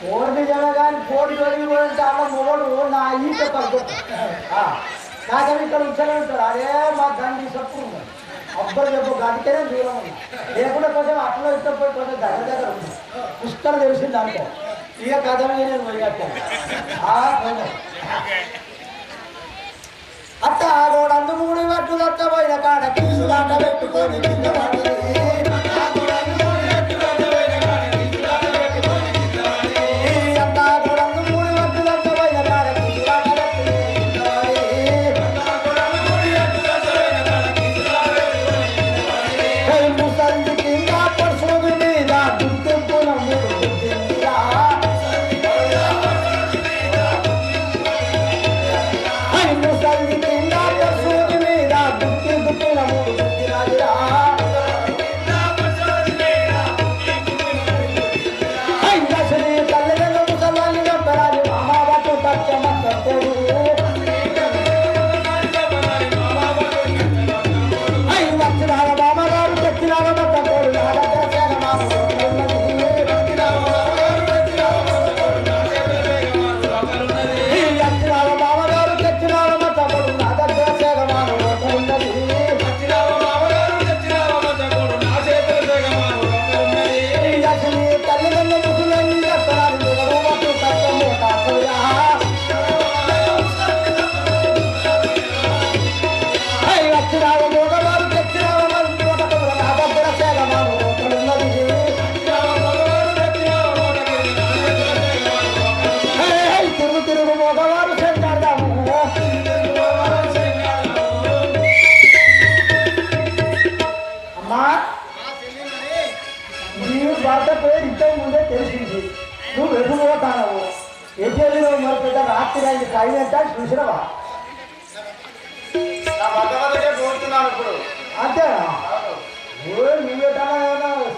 కోడి జనగాని కోడి జరిగి చాలా మొగడు నా ఈత పడుతుంది నాకని ఇక్కడ ఉంచలే ఉంటాడు. అరే మా దాన్ని తీసుకున్నాడు అబ్బరు చెప్పు గడితేనే దూరం ఉంది లేకుండా కొంచెం అట్లా ఇష్టం పోయి కొంచెం దగ్గర ఉంది పుష్కర తెలిసింది అనుకో ఇక కథ నేను మొదలెట్టాను. అట్ట గోడందు మూడు పట్టు దత్తపోయిన కాడ తీసులాట పెట్టుకొని కైనంటే చూసినవా అంతేనా నువ్వేటా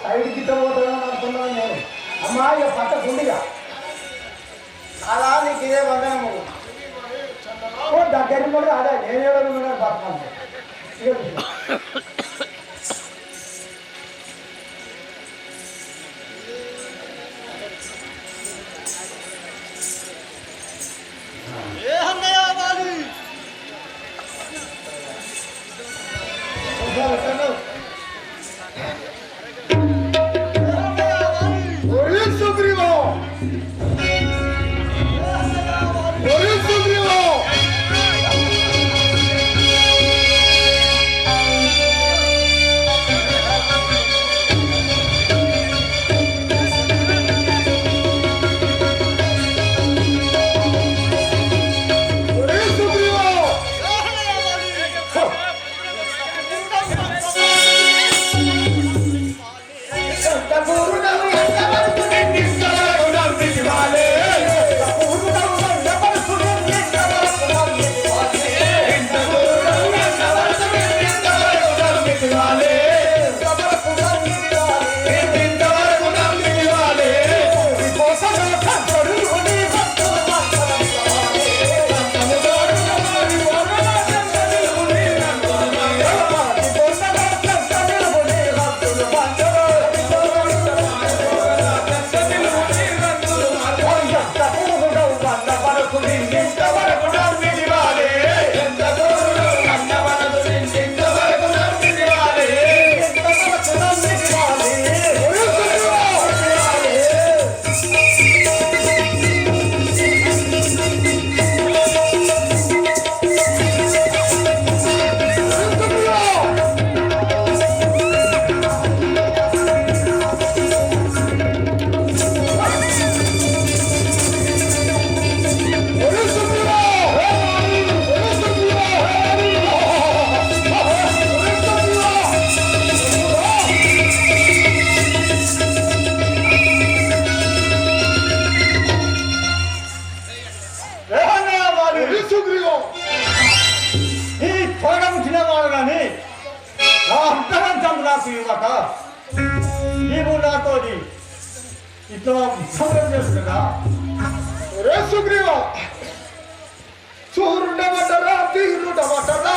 సైడ్ గిట్ట పోతామని అనుకున్నాను నేను. అమ్మా ఇక పట్ట కుండిగా అలా నీకు ఇదే బంధనము దగ్గర కూడా అదే నేనే పడుతున్నాను. నీవు నాతో ఇట్లా సంగ్రహం చేస్తున్నా రే సుగ్రీవ చూరుండబట్టరా తీరుండబట్టరా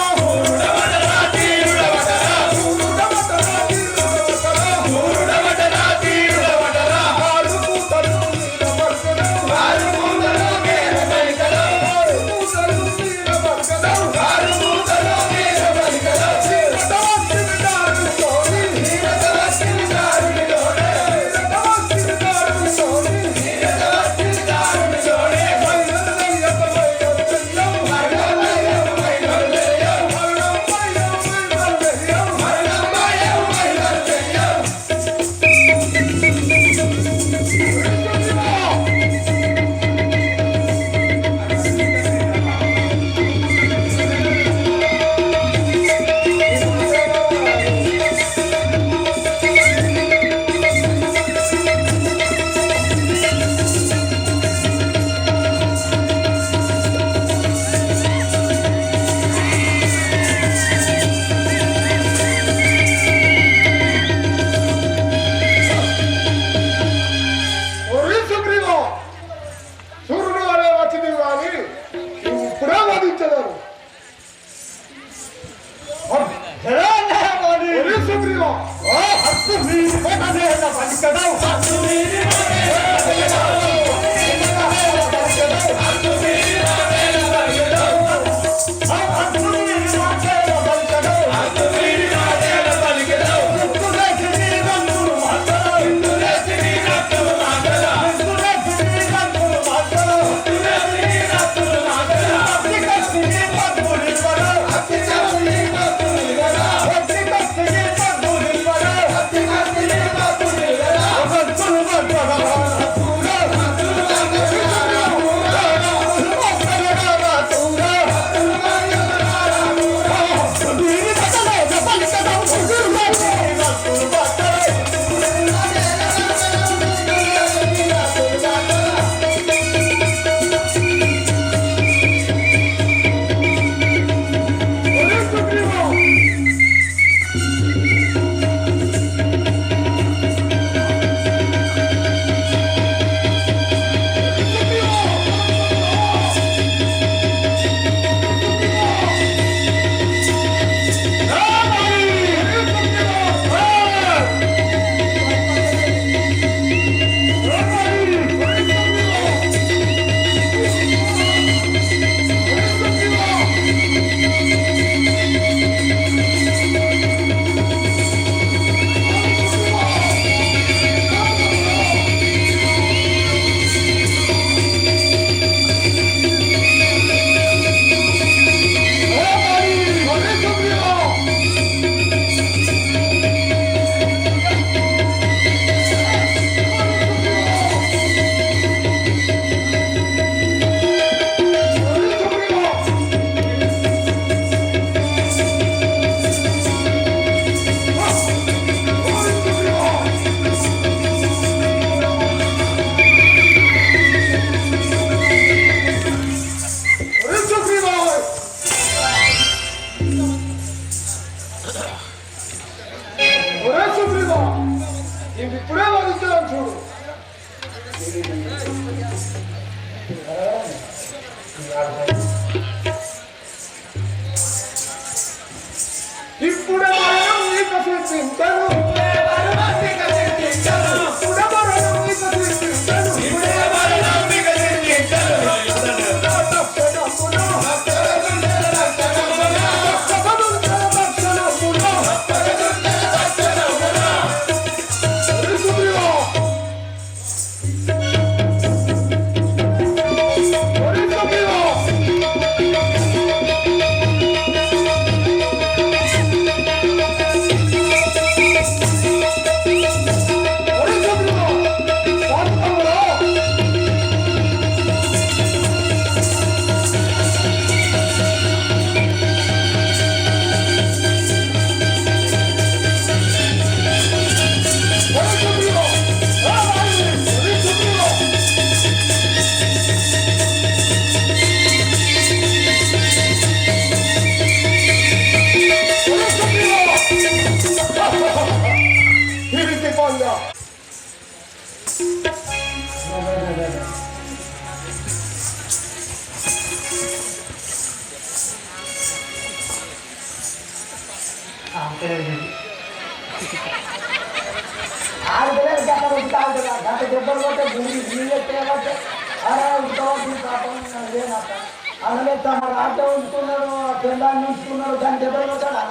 అలాగే తమ ఆట ఉంచుకున్నాడు పెళ్ళాన్ని ఉంచుకున్నాడు దాని దెబ్బలు కొట్టాడా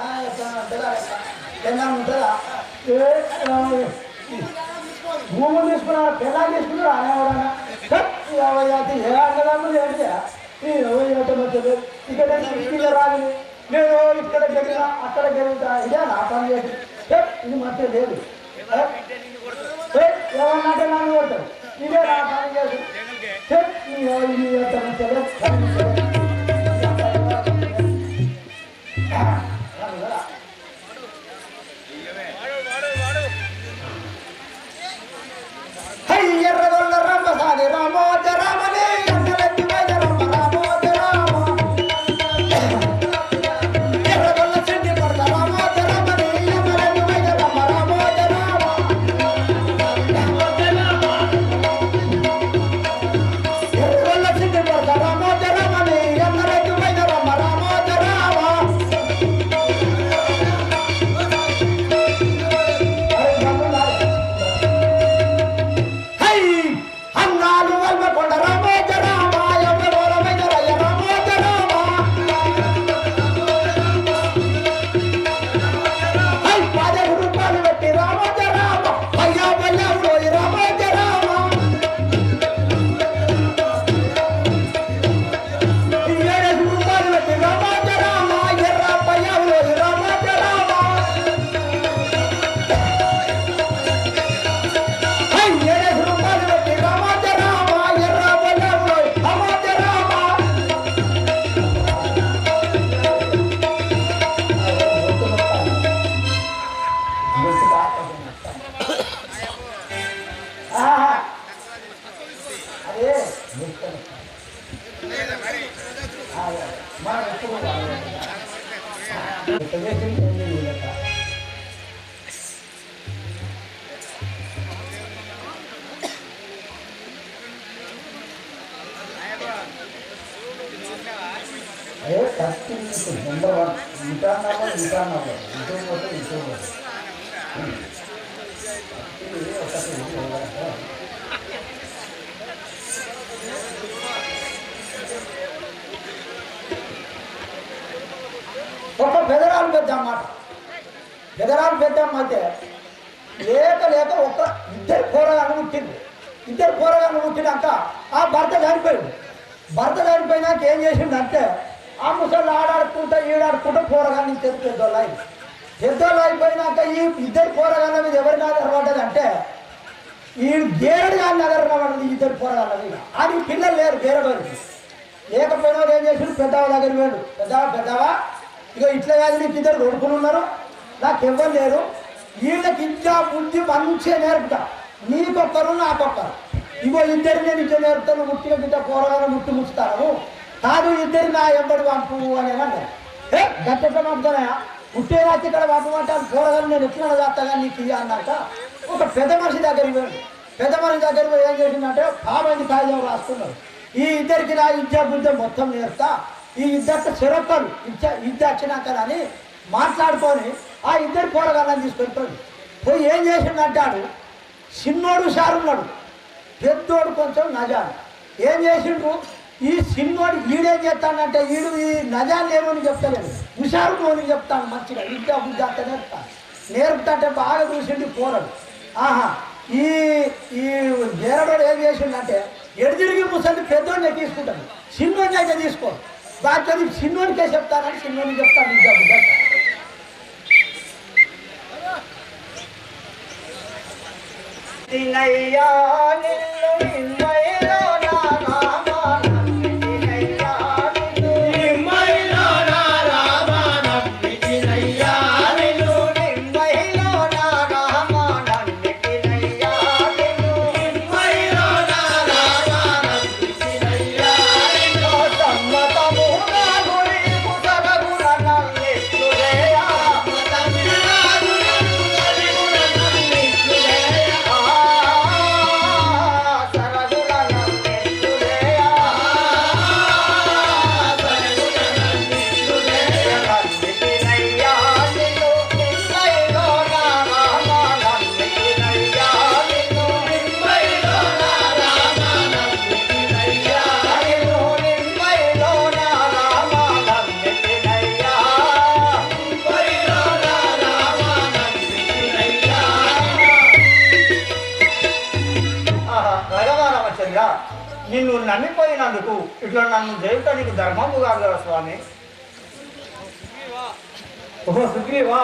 పెళ్ళాన్ని ఉంటుందా భూములు తీసుకున్నాడు పెళ్ళాన్ని తీసుకున్నాడు అనేవాడన్నా ఏ అన్నదమ్ములు ఏంటి ఇక్కడ ఇంటికి రాని నేను ఇక్కడ గెలినా అక్కడ గెలుగుతా ఇదే నా పని చేసి ఇది మధ్య లేదు ఏమన్నంటే నన్ను కొడతాడు ఇదే నా పని చేసి ఎర్రగొల్ల రమ్మసాని రామోజ రామని నెంబర్ 1 రిటర్న్ నెంబర్ ఇంట్లో పోతే ఇంట్లో ఒక పెదరాలు పెద్దమ్మాట పెదరాలు పెద్దమ్మ అయితే లేక ఒక ఇద్దరు కూరగాయలు పుట్టింది. ఇద్దరు కూరగాయలు పుట్టినాక ఆ భర్త చనిపోయింది. భర్త చనిపోయినాక ఏం చేసిండంటే ఆ ముసళ్ళు ఆడాడుకుంటా ఈడాడుకుంటా కూరగాయలు నుంచి పెద్దోళ్ళు అయింది. పెద్దోళ్ళు అయిపోయినాక ఈ ఇద్దరు కూరగాయల మీద ఎవరిని ఆధారపడ్డదంటే ఈ గేరడు కానీ ఆధారపడ్డది. ఇద్దరు కూరగాయల మీద అది పిల్లలు లేరు గేరడానికి. లేకపోయినా ఏం చేసిండు పెద్దవ దగ్గర వేడు పెద్దవా ఇక ఇట్లా కాదు నీకు ఇద్దరు కొడుకులు ఉన్నారు, నాకు ఎవ్వరు లేరు, వీళ్ళకి ఇంకా బుద్ధి మంచిగా నేర్పుతా, నీకొక్కరు నాకొక్కరు, ఇగో ఇద్దరు నేను ఇట్లా నేర్పుతాను, ముట్టిగా గిట్ట కూరగాయలు ముచ్చుతాను కాదు ఇద్దరు నా ఎంబడి పంపు అని అన్నాడు. గట్టెట్లా పంపుతానా ముట్టే రాత్రి ఇక్కడ పంపమంటాను కూరగాయలు నేను ఎట్లా చేస్తాగా నీకు ఇయ్య అన్నాక ఒక పెద్ద మనిషి దగ్గరికి పోయాడు. పెద్ద మనిషి దగ్గరికి పోయి ఏం చేసిందంటే 50 కాగితాలు రాసుకున్నారు. ఈ ఇద్దరికి నా బుద్ధి మొత్తం నేర్పుతా, ఈ ఇద్దరు చెరొక్కరు ఇద్దరు వచ్చినాక అని మాట్లాడుకొని ఆ ఇద్దరు కూరగాయలను తీసుకెళ్తాడు. పోయి ఏం చేసిండంటాడు, చిన్నోడు షారున్నాడు, పెద్దోడు కొంచెం నజాను. ఏం చేసిండ్రు ఈ చిన్నోడు ఈడేం చేస్తాడంటే ఈడు ఈ నజాన్ని ఏమని చెప్తలేదు, హుషారు అని చెప్తాను మంచిగా విద్యా బుద్ధి అంత నేర్పుతాంటే బాగా చూసిండు కూరడు. ఆహా ఈ ఈ నేరడోడు ఏం చేసిండంటే ఎడిదిరిగి ముసలి పెద్దోడిని తీసుకుంటాడు, చిన్నోడిని అయితే తీసుకోడు. దాంట్లో చిన్నోడికే చెప్తానని చిన్నోడిని చెప్తాను విద్యా బుద్ధి అంట. తినయ్యా నిన్ను నిన్నయ్యో నానా నిన్ను నమ్మిపోయినందుకు ఇట్లా నన్ను దేవుతానికి ధర్మము కాదు స్వామి. ఓహో సుగ్రీవా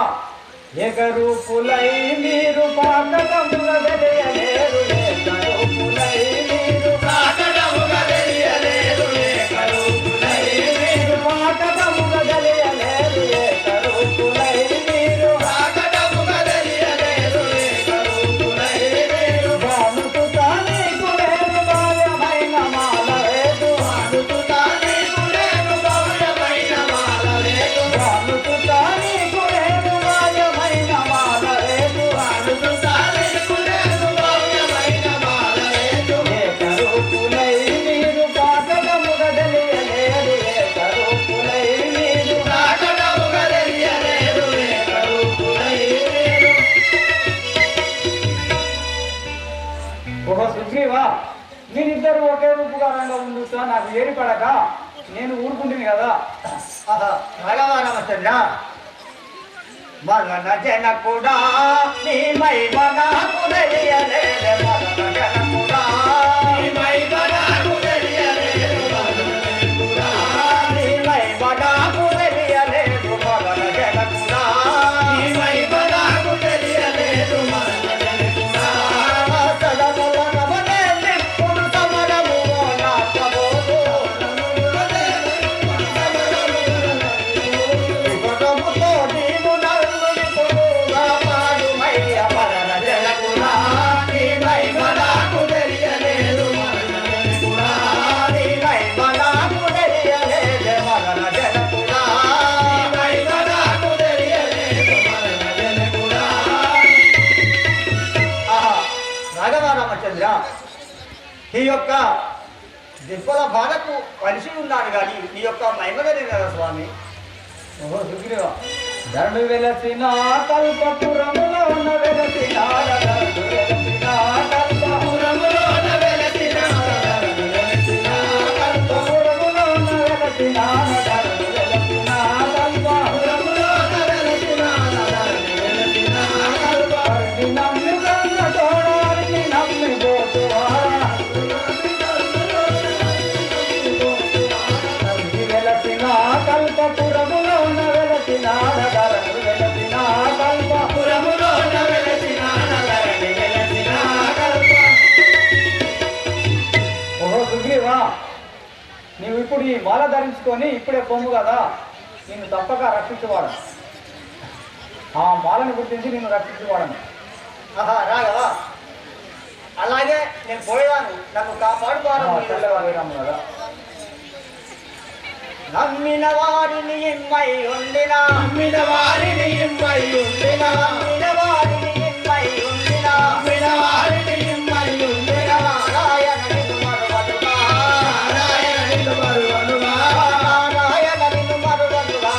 ఏకరూపులై మీరు పాకటముల తెలియలేరు, ఏకరూపులై మీరు పాకటముల తెలియలేరు, ఏకరూపులై మీరు పాకటముల తెలియలేరు, ఏకరూపులై మీరు పాకటముల తెలియలేరు, ఏకరూపులై మీరు బాలుకు తానీకు లేరు బాల్యమైన మాల రేటు, బాలుకు తానీకు లేరు బాల్యమైన మాల రేటు, బాలుకు తానీకు లేరు బాల్యమైన మాల రేటు, బాలుకు తానీకు లేరు బాల్యమైన మాల రేటు, ఏకరూపులై మీరు పాకటముల తెలియలేరు, ఏకరూపులై మీరు పాకటముల తెలియలేరు, ఏకరూపులై మీరు. ఓహో సుగ్రీవా మీరిద్దరు ఒకే రూపుగా రంగ ఉండుతా నాకు ఏరిపడక నేను ఊరుకుంటుంది కదా. భగవానమచంద్ర మరణ జనకుడా నీ మహిమ నాకు తెలియలేదు, మరణ జనకుడా నీ మహిమ నాకు తెలియలేదు, మరణ జనకుడా నీ మహిమ నాకు తెలియలేదు, మరణ జనకుడా నీ మహిమ నాకు తెలియలేదు, మరణ జనకుడా సదముల నవనే నిప్పుడు సమరము నా ప్రభువు విపదముతో నీవు నన్ను నిపుణుగా మాడుమయ్య, మరణ జనకుడా నీ మహిమ నాకు తెలియలేదు, మరణ జనకుడా నీ మహిమ నాకు తెలియలేదు, మరణ జనకుడా నీ మహిమ నాకు తెలియలేదు, మరణ జనకుడా. రాఘవారామచంద్ర ఈ యొక్క దిబ్బల బాధకు కలిసి ఉన్నాను కానీ నీ యొక్క మహిమ తెలియదు స్వామి. ఓహో సుగ్రీవ ధరణి వెలసిన కల్పపురములో వెలసిన ధరణి వెలసిన కల్పపురములో వెలసిన ధరణి వెలసిన కల్పపురములో వెలసిన ధరణి వెలసిన కల్పపురములో వెలసిన ధరణి వెలసిన కల్పహరిని నమ్మి కన్న తోడారిని నమ్మి పోతువారా ధరణి వెలసిన కల్పపురములో వెలసిన ధరణి వెలసిన కల్పపురములో వెలసిన ధరణి వెలసిన కల్ప ఓహో సుగ్రీవా నీవు ఇప్పుడు ఈ మాల ధరించుకొని ఇప్పుడే పొమ్ము కదా నిన్ను తప్పక రక్షించువాడు ఆ మాలను గుర్తించి నిన్ను రక్షించువాడను ఆహా రాఘవా అలాగే నేను పోయేదాను నన్ను కాపాడుకోవాలి కదా నమ్మిన వారిని ఇమ్మై ఉండినా నమ్మిన వారిని ఇమ్మై ఉండినా నమ్మిన వారిని ఇమ్మై ఉండినా నమ్మిన వారిని ఇమ్మై ఉండినా నారాయణ నిన్ను మరువనుగా నారాయణ నిన్ను మరువనుగా నారాయణ నిన్ను మరువనుగా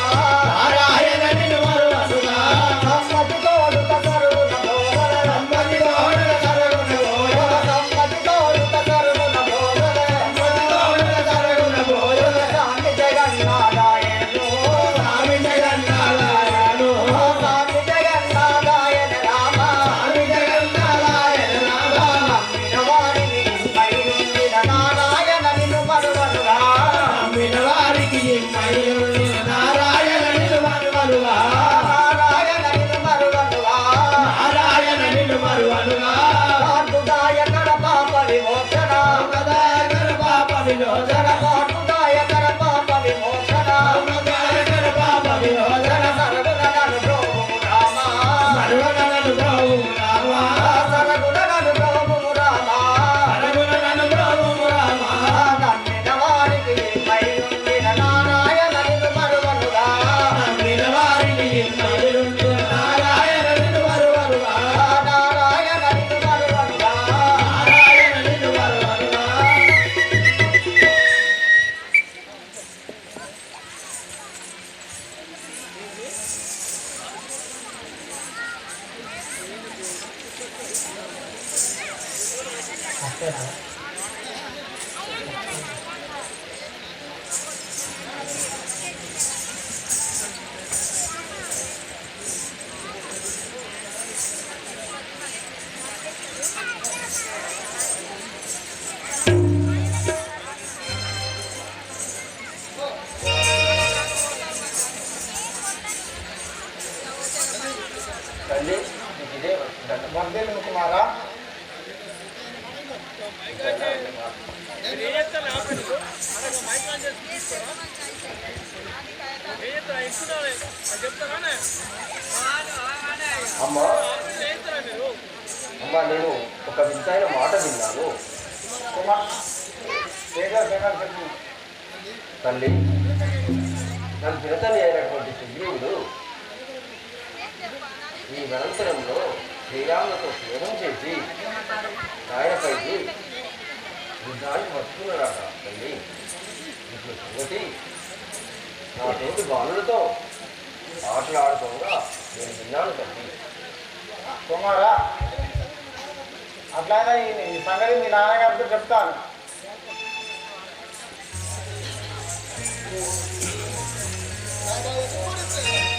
నారాయణ నిన్ను మరువనుగా సమ్మతి తోడుత కరుణ భోగల సమ్మతి తోడుత కరుణ భోగల సమ్మతి తోడుత కరుణ భోగల సమ్మతి తోడుత కరుణ భోగల శాంతి జగన్నారాయణు స్వామి జగన్నారాయణు స్వామి జగన్నారాయణ రామ స్వామి జగన్నారాయణ రామ నమ్మిన వారిని ఇమ్మై ఉండిన నారాయణ నిన్ను మరువనుగా నమ్మిన వారికి ఇమ్మై ఉండిన నారాయణ నిన్ను మరువనుగా నారాయణ నిన్ను మరువనుగా నారాయణ నిన్ను మరువనుగా పాటుదాయకర పాప విమోచన పాటుదాయకర పాప విమోచన పాటుదాయకర పాప విమోచన పాటుదాయకర పాప విమోచన సర్వగణను ప్రోభుము రామ సర్వగణను ప్రోభుము రామ సర్వగణను ప్రోభుము రామ సర్వగణను ప్రోభుము రామ నమ్మిన వారికి ఇమ్మై ఉండిన నారాయణ నిన్ను మరువనుగా నమ్మిన వారికి ఇమ్మై ఉండిన నారాయణ నిన్ను మరువనుగా నారాయణ నిన్ను మరువనుగా నారాయణ నిన్ను మరువనుగా తల్లి ఇదే వర్ధేలు కుమారా అమ్మా అమ్మా నేను ఒక వింతైన మాట విన్నాను తల్లి నన్ను చిరతని అయినటువంటి సుగ్రీవుడు ఈ అనంతరంలో శ్రీరాములతో స్నేహం చేసి ఆయనపైకి యుద్ధానికి వస్తున్నాడట తల్లి ఇప్పుడు సంగతి నా తోటి బాలులతో ఆటలాడుకోగా నేను విన్నాను తల్లి కుమారా అట్లయినా ఈ సంగతి మీ నాన్నగారితో చెప్తాను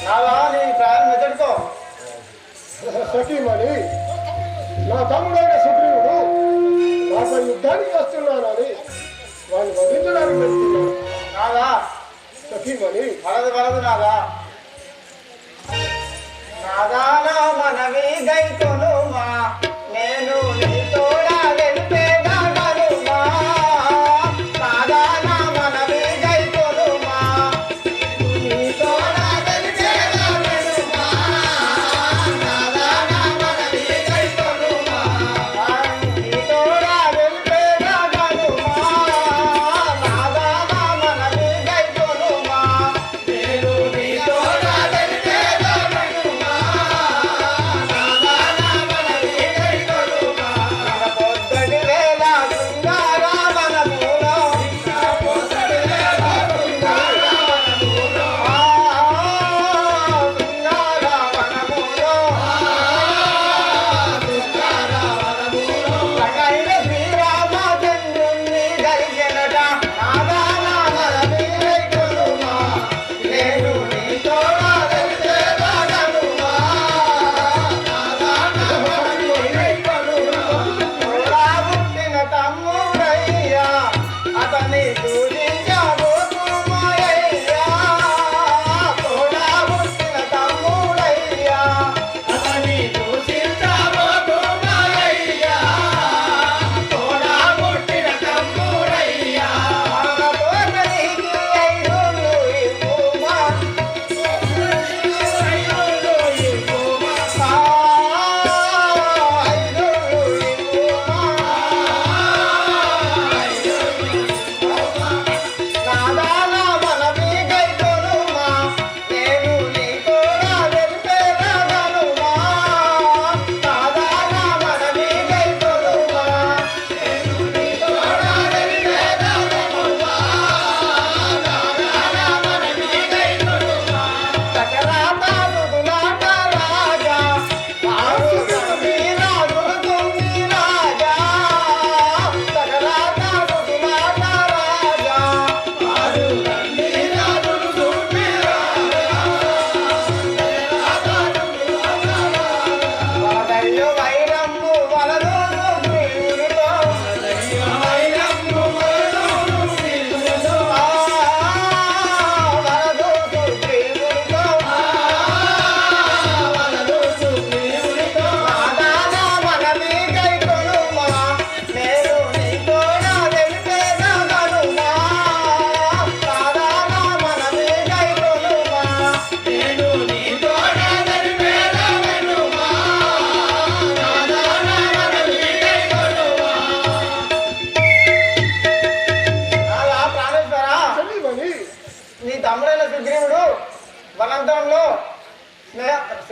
నాదా నీ ప్రాణం మెదడుకో సఖీమణి నా తమ్ముడైన సుగ్రీవుడు నాపై యుద్ధానికి వస్తున్నానని వాడిని వధించడానికి వెళ్తున్నాను. నాదా సఖీమణి వలదు నాదా నాదా నా మనవి గైకొనుమా నేను నీ తోడా వెళ్తేదాగనుమా నాదా నా మనవి గైకొనుమా నీ తోడా వెళ్తేదాగనుమా నాదా నా మనవి గైకొనుమా నీ తోడా వెళ్తేదాగనుమా నాదా నా మనవి గైకొనుమా నేను నీ తోడా వెళ్తేదాగనుమా నాదా నా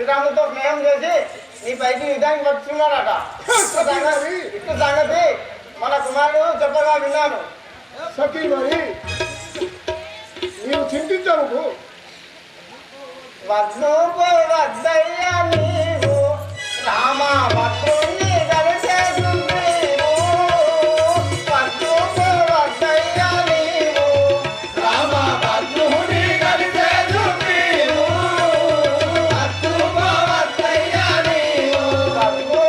శ్రీరాములతో స్నేహం చేసి నీ పైకి యుద్ధానికి వచ్చున్నాడట. ఇటు సంగతి మన కుమారుడు చెప్పగా విన్నాను. సఖీ మరి నీవు చింతించవు. వద్దు వద్దయ్యా నీవు రామ భక్తుని కలిసేసుకునేవు. వద్దు వద్దయ్యా నీవు రామ భక్తుని కలిసేసుకునేవు. వద్దు వద్దయ్యా నీవు వద్దు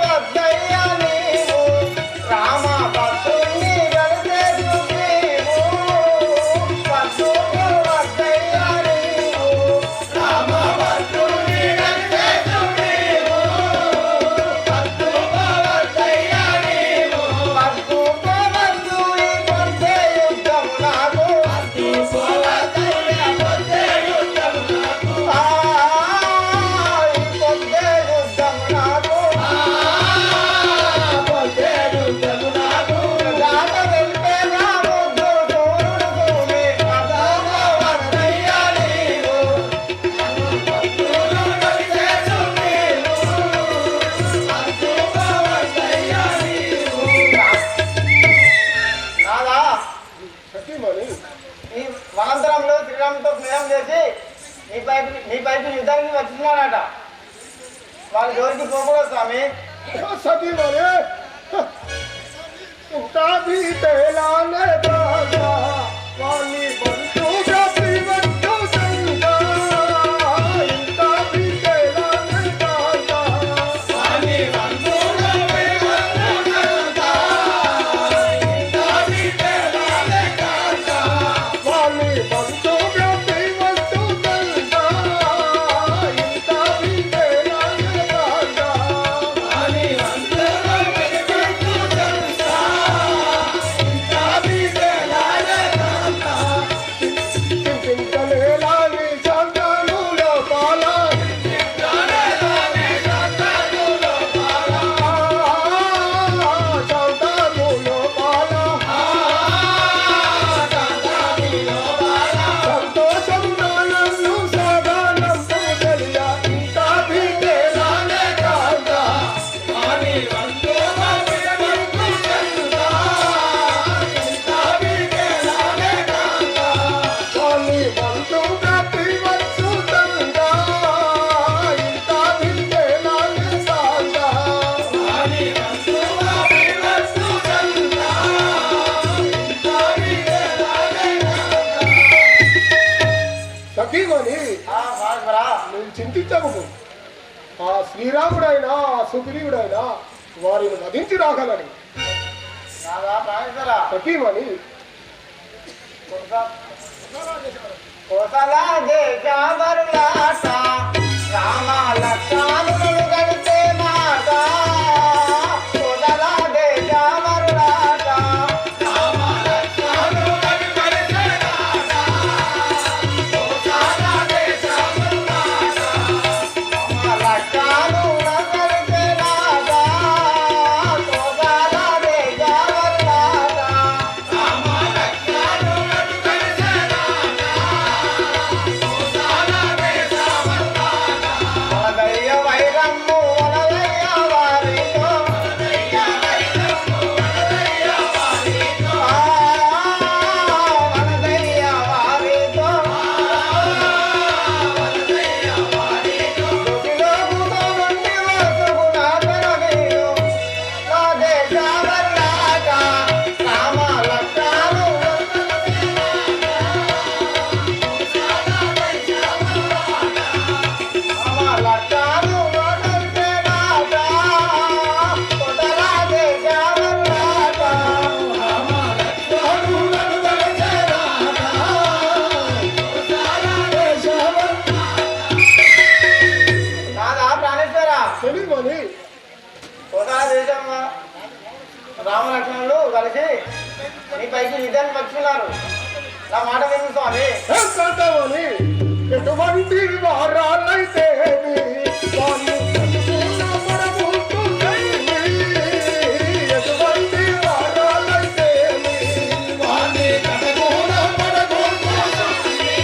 వద్దయ్యా నీవు రామ భక్తుని కలిసేసుకునేవు. వద్దు వద్దయ్యా నీవు రామ భక్తుని కలిసేసుకునేవు. వద్దు వద్దయ్యా నీవు వద్దు వద్దు ఈ పొందే యుద్ధము నాకు. వద్దు వద్దయ్యా పొందే యుద్ధము నాకు. ఈ పొందే యుద్ధము నాకు. పొందే యుద్ధము నాకు. రాత వెళ్తే రాముడు సూర్యుడు భూమి. వద్దు వద్దయ్యా నీవు భక్తులు కలిసేసుకునేవు. వద్దు వద్దయ్యా నీవు. నాదా సఖీ మరి ఈ వనాంతరంలో శ్రీరాముతో స్నేహం చేసి నీ పైకి యుద్ధానికి వచ్చినాడట. వాళ్ళ జోలికి పోకూడదు స్వామి. సఖీ మరి ఇంకా भी तेलाने दादा वाली बंधु जाति बंधु संगा ఇంకా भी तेलाने दादा స్వామి బంధువులు బంధువులంతా ఇంకా విదేలాలే కాక. वाली बंधु जाति बंधु संगा ఇంకా भी तेलाने दादा స్వామి బంధువులు బంధువులంతా ఇంకా విదేలాలే కాక. చింతించలేలాని సంతానులో పాల జానేలానే సంతానులో పాల. సంతానులో పాల సంతానులో పాల. సంతోషం నన్ను సదానం తెలియ ఇంకా భీతేలానే కాదా స్వామి బంధువులు బంధువులంతా ఇంకా విదేలాలే కాక. స్వామి బంధు ప్రతి వచ్చు తంగా ఇంకా భీతేలానే కాదా స్వామి బంధువులు బంధువులంతా ఇంకా విదేలాలే కాక. సఖీమణి మహాత్మరా నువ్వు చింతించకు. ఆ శ్రీరాముడైనా ఆ సుగ్రీవుడైనా వారిని వధించి రాగలని. నాదా ప్రాణేశ్వరా సఖీమణి కోసల దేశవరులాట రామ లక్ష్మణులు గడిచే మాట. కోసల దేశవరులాట రామ లక్ష్మణులు గడిచే మాట. కోసల దేశవరులాట రామ లక్ష్మణులు గడిచే మాట. కోసల దేశవరులాట రామ లక్ష్మణులు గడిచే మాట. వలదయ్య వైరమ్ము వలదయ్య వారితో. వలదయ్య వారితో. రుచిలో కూతోమంటి వసుకున పెరగేయు. నా దేశవల్లాట రామ లక్ష్మణులు లక్ష్మణులు గడిచే మాట. కోసల దేశవల్లాట రామ లక్ష్మణులు గడిచే మాట. నాదా ప్రాణేశ్వరా తెలియమని కోసల దేశం రామలక్ష్మణులు కలిసి నీ పైకి యుద్ధానికి వచ్చున్నారు. నా మాట విను స్వామి. ఎంతమని ఎటువంటి వారాలైతే వాళ్ళు కలుసుకున్న పడబోతుంది. ఎటువంటి వారాలైతే వాళ్ళని కలుసుకున్న పడబోతుంది.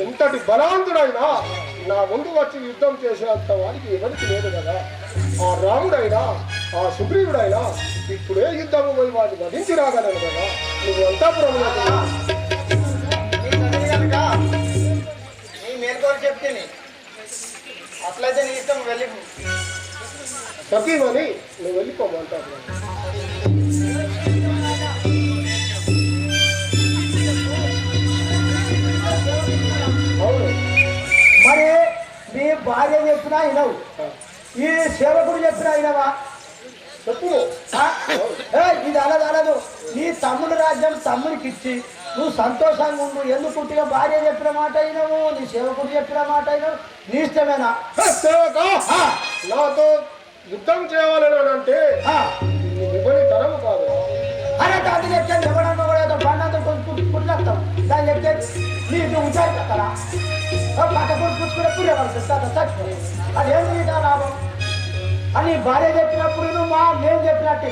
ఎంతటి బలవంతుడైనా నా ముందు వచ్చి యుద్ధం చేసేంత వాడికి ఎవరికి లేదు కదా. ఆ రాముడైనా ఆ సుగ్రీవుడైనా ఇప్పుడే యుద్ధము పోయి వాడిని వధించి రాగలను కదా. నువ్వు అంతఃపురంలో నీ మేల్కొని చెప్తే అట్లయితే నీ ఇష్టం వెళ్ళి సతీమని నువ్వు వెళ్ళిపోమంటావు. అవును, మరి నీ భార్య చెప్పినా వినవు, ఈ సేవకుడు చెప్పినా వినవా? చెప్పు. ఇది అనదు. నీ తమ్ముడు రాజ్యం తమ్ముడికి ఇచ్చి నువ్వు సంతోషంగా ఉండు. ఎందుకు పుట్టిన భార్య చెప్పిన మాట అయినవు, నీ సేవకుడు చెప్పిన మాట అయినవు, నీ ఇష్టమేనా? సేవక నాతో యుద్ధం చేయాలని అంటే ఇవ్వని తరము కాదు. అరే అది చెప్తాను ఎవడన్నా కూడా పండుగ పుట్టిస్తాం దాన్ని చెప్తే నీకు ఉద్యోగం కదా పక్క పుట్టుకునే పుర్రేవాళ్ళు చచ్చిపోయి అదేంటి నీకు లాభం అని భార్య చెప్పినప్పుడు నువ్వు మేము చెప్పినట్టు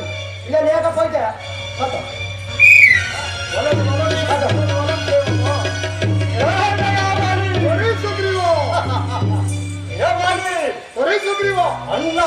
ఇక లేకపోతే సుగ్రీవా మళ్ళా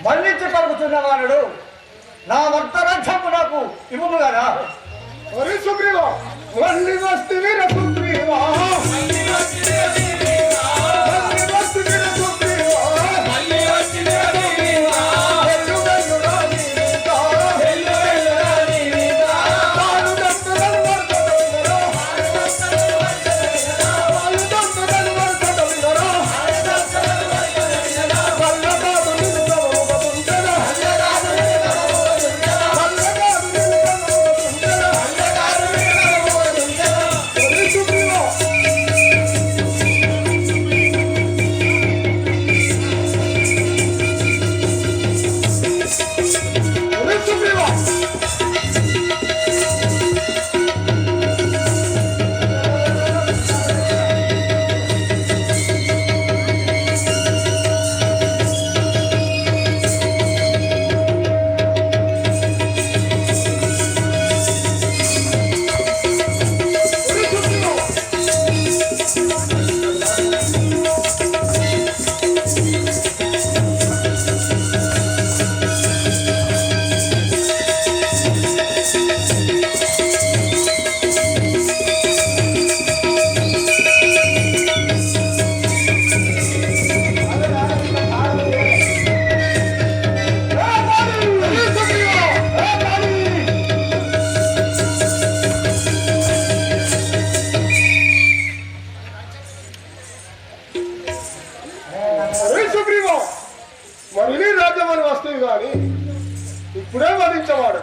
మళ్ళించి పలుకుతున్నవాడు నా భర్త రాజ్యము నాకు ఇవ్వము కదా. ఒరే సుగ్రీవా మళ్ళీ వస్తే వీర సుగ్రీవా మరి రాజ్యం అని వస్తుంది కానీ ఇప్పుడే వధించవాడు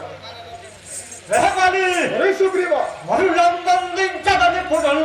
సుగ్రీవా మరులందించదని పునరు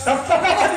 తప్పక